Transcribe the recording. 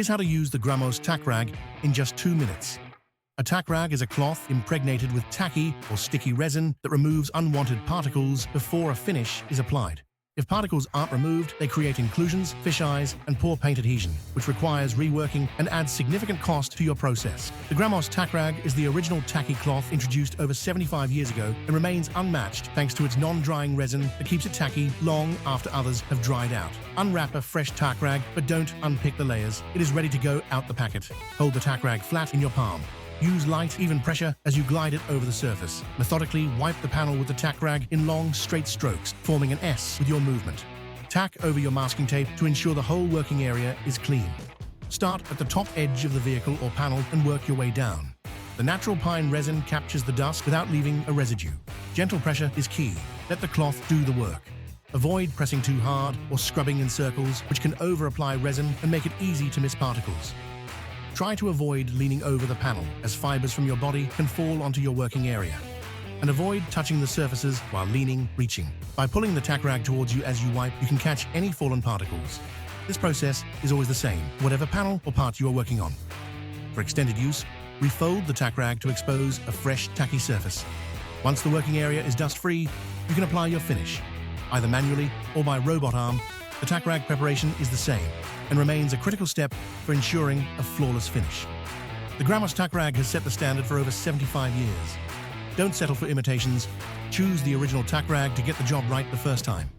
Here's how to use the Gramos TAKrag in just 2 minutes. A TAKrag is a cloth impregnated with tacky or sticky resin that removes unwanted particles before a finish is applied. If particles aren't removed, they create inclusions, fisheyes, and poor paint adhesion, which requires reworking and adds significant cost to your process. The Gramos TAKrag is the original tacky cloth introduced over 75 years ago and remains unmatched thanks to its non-drying resin that keeps it tacky long after others have dried out. Unwrap a fresh TAKrag, but don't unpick the layers. It is ready to go out the packet. Hold the TAKrag flat in your palm. Use light, even pressure as you glide it over the surface. Methodically wipe the panel with the TAKrag in long, straight strokes, forming an S with your movement. Tack over your masking tape to ensure the whole working area is clean. Start at the top edge of the vehicle or panel and work your way down. The natural pine resin captures the dust without leaving a residue. Gentle pressure is key. Let the cloth do the work. Avoid pressing too hard or scrubbing in circles, which can over-apply resin and make it easy to miss particles. Try to avoid leaning over the panel, as fibers from your body can fall onto your working area. And avoid touching the surfaces while leaning, reaching. By pulling the TAKrag towards you as you wipe, you can catch any fallen particles. This process is always the same, whatever panel or part you are working on. For extended use, refold the TAKrag to expose a fresh, tacky surface. Once the working area is dust-free, you can apply your finish. Either manually or by robot arm, the TAKrag preparation is the same and remains a critical step for ensuring a flawless finish. The Gramos TAKrag has set the standard for over 75 years. Don't settle for imitations. Choose the original TAKrag to get the job right the first time.